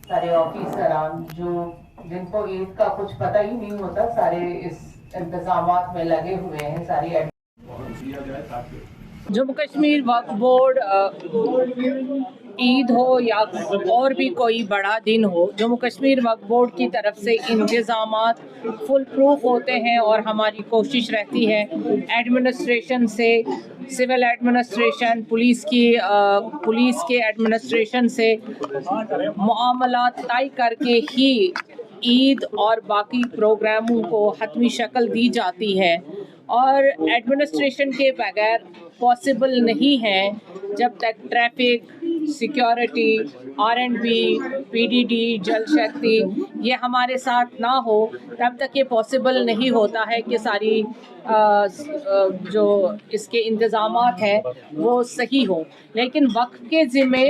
सारे ऑफिसरान जो जिनको ईद का कुछ पता ही नहीं होता, सारे इस इंतजामात में लगे हुए हैं। सारी जम्मू कश्मीर वक्फ बोर्ड ईद हो या और भी कोई बड़ा दिन हो, जम्मू कश्मीर वक्फ बोर्ड की तरफ से इंतज़ामात फुल प्रूफ होते हैं और हमारी कोशिश रहती है एडमिनिस्ट्रेशन से, सिविल एडमिनिस्ट्रेशन, पुलिस के एडमिनिस्ट्रेशन से मामलात तय करके ही ईद और बाकी प्रोग्रामों को हतमी शक्ल दी जाती है। और एडमिनिस्ट्रेशन के बगैर पॉसिबल नहीं है जब तक ट्रैफिक, सिक्योरिटी, R&B, PDD, जल शक्ति ये हमारे साथ ना हो, तब तक ये पॉसिबल नहीं होता है कि सारी जो इसके इंतज़ामात हैं वो सही हो। लेकिन वक्फ के ज़िम्मे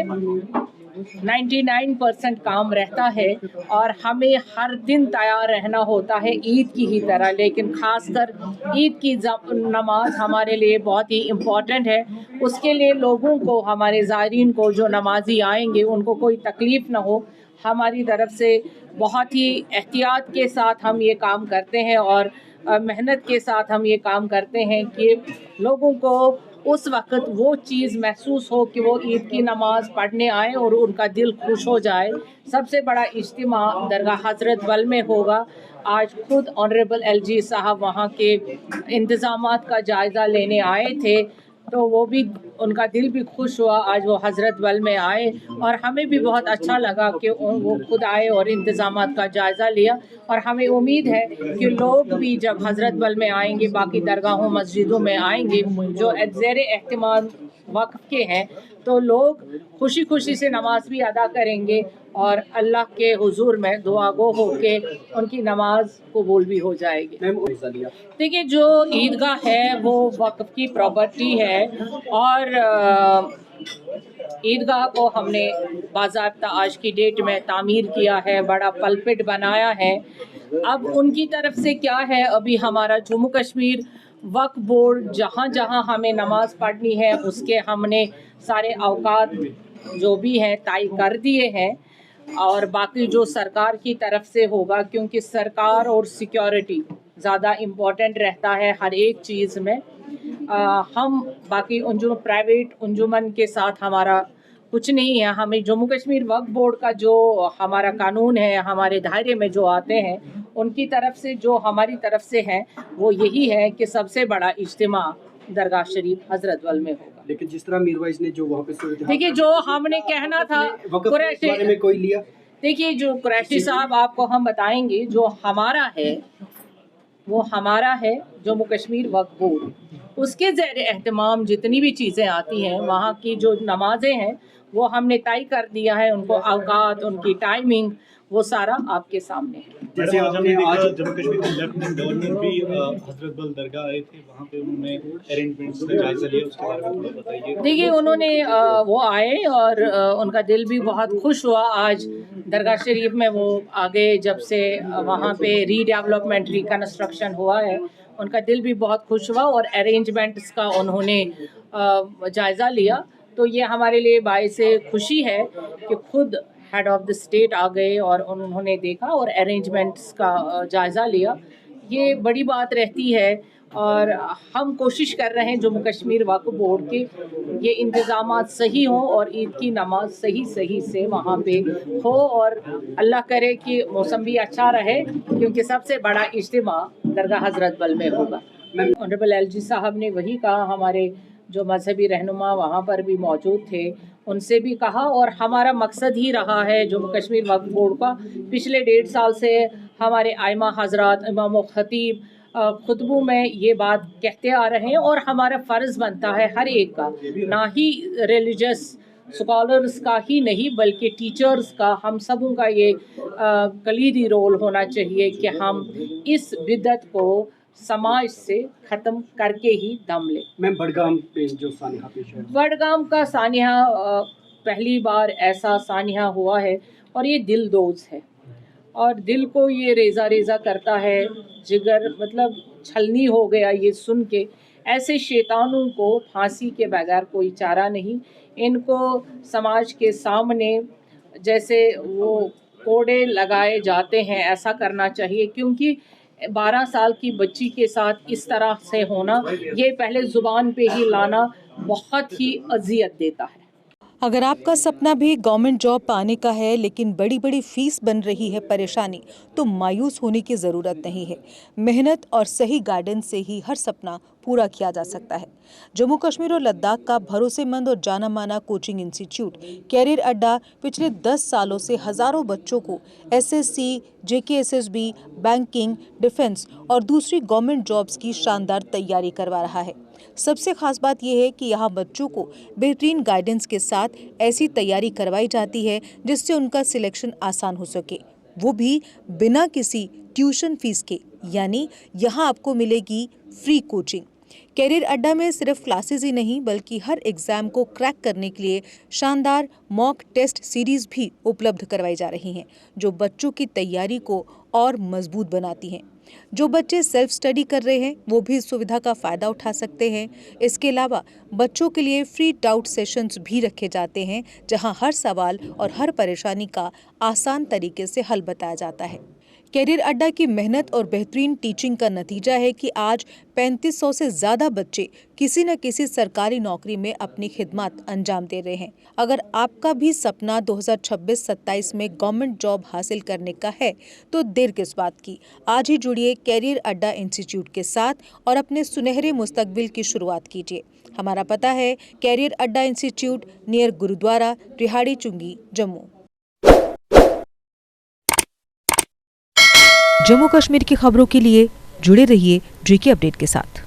99% काम रहता है और हमें हर दिन तैयार रहना होता है ईद की ही तरह। लेकिन ख़ासकर ईद की नमाज हमारे लिए बहुत ही इम्पॉर्टेंट है। उसके लिए लोगों को, हमारे ज़ायरीन को, जो नमाजी आएंगे उनको कोई तकलीफ़ ना हो, हमारी तरफ से बहुत ही एहतियात के साथ हम ये काम करते हैं और मेहनत के साथ हम ये काम करते हैं कि लोगों को उस वक़्त वो चीज़ महसूस हो कि वो ईद की नमाज़ पढ़ने आए और उनका दिल खुश हो जाए। सबसे बड़ा इज्तिमा दरगाह हज़रत बल में होगा। आज खुद ऑनरेबल LG साहब वहाँ के इंतज़ामात का जायज़ा लेने आए थे, तो वो भी, उनका दिल भी खुश हुआ आज वो हज़रत बल में आए और हमें भी बहुत अच्छा लगा कि वो खुद आए और इंतज़ामात का जायज़ा लिया। और हमें उम्मीद है कि लोग भी जब हज़रत बल में आएंगे, बाकी दरगाहों मस्जिदों में आएंगे जो ज़ेर एहतिमाम वक्फ के हैं, तो लोग खुशी खुशी से नमाज भी अदा करेंगे और अल्लाह के हुजूर में दुआ गो होके उनकी नमाज कबूल भी हो जाएगी। देखिए, जो ईदगाह है वो वक्फ की प्रॉपर्टी है और ईदगाह को हमने बाज़ाब्ता आज की डेट में तामीर किया है, बड़ा पलपिट बनाया है। अब उनकी तरफ से क्या है, अभी हमारा जम्मू कश्मीर वक्फ बोर्ड जहाँ जहाँ हमें नमाज़ पढ़नी है उसके हमने सारे औकात जो भी हैं तय कर दिए हैं। और बाकी जो सरकार की तरफ से होगा, क्योंकि सरकार और सिक्योरिटी ज़्यादा इम्पोर्टेंट रहता है हर एक चीज़ में। हम बाकी प्राइवेट अंजुमन के साथ हमारा कुछ नहीं है। हमें जम्मू कश्मीर वक्फ बोर्ड का जो हमारा कानून है, हमारे दायरे में जो आते हैं, उनकी तरफ से जो हमारी तरफ से है वो यही है कि सबसे बड़ा इज्तिमा दरगाह शरीफ हजरत बल में होगा। लेकिन जिस तरह मीरवाइज ने जो वहाँ पे देखिए, जो हमने कहना था कुरैशी में कोई लिया, देखिए जो कुरैशी साहब आपको हम बताएंगे, जो हमारा है वो हमारा है जम्मू कश्मीर वक्फ बोर्ड, उसके ज़ेर एहतमाम जितनी भी चीज़ें आती हैं, वहाँ की जो नमाजें हैं वो हमने तय कर दिया है, उनको औकात, उनकी टाइमिंग, वो सारा आपके सामने है। जैसे आपने आज जम्मू कश्मीर के लेफ्टिनेंट गवर्नर भी हजरत बल दरगाह आए थे, वहाँ पे उन्होंने अरेंजमेंट्स का जायजा लिया, उसके बारे में थोड़ा बताइए। देखिए, उन्होंने वो आए और उनका दिल भी बहुत खुश हुआ। आज दरगाह शरीफ में वो आगे जब से वहाँ पे रीडेवलपमेंट, रिकन्स्ट्रक्शन हुआ है, उनका दिल भी बहुत खुश हुआ और अरेंजमेंट्स का उन्होंने जायज़ा लिया। तो ये हमारे लिए बाइस खुशी है कि खुद हेड ऑफ़ द स्टेट आ गए और उन्होंने देखा और अरेंजमेंट्स का जायज़ा लिया। ये बड़ी बात रहती है और हम कोशिश कर रहे हैं जम्मू कश्मीर वक्फ बोर्ड के ये इंतज़ामात सही हों और ईद की नमाज सही से वहाँ पे हो और अल्लाह करे कि मौसम भी अच्छा रहे, क्योंकि सबसे बड़ा इज्तिमा दरगाह हज़रत बल में होगा। ऑनरेबल LG साहब ने वही कहा, हमारे जो मजहबी रहनुमा वहाँ पर भी मौजूद थे, उनसे भी कहा, और हमारा मकसद ही रहा है जम्मू कश्मीर वक्फ बोर्ड का। पिछले 1.5 साल से हमारे आइमा हजरात, इमाम व खतीब खुतबों में ये बात कहते आ रहे हैं और हमारा फ़र्ज़ बनता है हर एक का, ना ही रिलीजियस स्कॉलर्स का ही नहीं बल्कि टीचर्स का, हम सबों का ये कलीदी रोल होना चाहिए कि हम इस बिदअत को समाज से ख़त्म करके ही दम ले। मैम, बडगाम पे जो सानिया पेश है, बडगाम का सानिया पहली बार ऐसा सानिया हुआ है और ये दिलदोज़ है और दिल को ये रेज़ा करता है, जिगर मतलब छलनी हो गया ये सुन के। ऐसे शैतानों को फांसी के बगैर कोई चारा नहीं। इनको समाज के सामने जैसे वो कोड़े लगाए जाते हैं, ऐसा करना चाहिए, क्योंकि 12 साल की बच्ची के साथ इस तरह से होना, ये पहले ज़ुबान पे ही लाना बहुत ही अजियत देता है। अगर आपका सपना भी गवर्नमेंट जॉब पाने का है लेकिन बड़ी बड़ी फीस बन रही है परेशानी, तो मायूस होने की ज़रूरत नहीं है। मेहनत और सही गाइडेंस से ही हर सपना पूरा किया जा सकता है। जम्मू कश्मीर और लद्दाख का भरोसेमंद और जाना माना कोचिंग इंस्टीट्यूट कैरियर अड्डा पिछले 10 सालों से हज़ारों बच्चों को एसएससी, जेकेएसएसबी, बैंकिंग, डिफेंस और दूसरी गवर्नमेंट जॉब्स की शानदार तैयारी करवा रहा है। सबसे खास बात यह है कि यहाँ बच्चों को बेहतरीन गाइडेंस के साथ ऐसी तैयारी करवाई जाती है जिससे उनका सिलेक्शन आसान हो सके, वो भी बिना किसी ट्यूशन फीस के। यानी यहाँ आपको मिलेगी फ्री कोचिंग। कैरियर अड्डा में सिर्फ क्लासेस ही नहीं बल्कि हर एग्जाम को क्रैक करने के लिए शानदार मॉक टेस्ट सीरीज भी उपलब्ध करवाई जा रही हैं, जो बच्चों की तैयारी को और मजबूत बनाती हैं। जो बच्चे सेल्फ स्टडी कर रहे हैं वो भी इस सुविधा का फ़ायदा उठा सकते हैं। इसके अलावा बच्चों के लिए फ्री डाउट सेशंस भी रखे जाते हैं, जहां हर सवाल और हर परेशानी का आसान तरीके से हल बताया जाता है। कैरियर अड्डा की मेहनत और बेहतरीन टीचिंग का नतीजा है कि आज 3500 से ज़्यादा बच्चे किसी न किसी सरकारी नौकरी में अपनी खिदमत अंजाम दे रहे हैं। अगर आपका भी सपना 2026-27 में गवर्नमेंट जॉब हासिल करने का है तो देर किस बात की। आज ही जुड़िए कैरियर अड्डा इंस्टीट्यूट के साथ और अपने सुनहरे मुस्तकबिल की शुरुआत कीजिए। हमारा पता है कैरियर अड्डा इंस्टीट्यूट, नियर गुरुद्वारा, रिहाड़ी चुंगी, जम्मू। जम्मू कश्मीर की खबरों के लिए जुड़े रहिए JK अपडेट के साथ।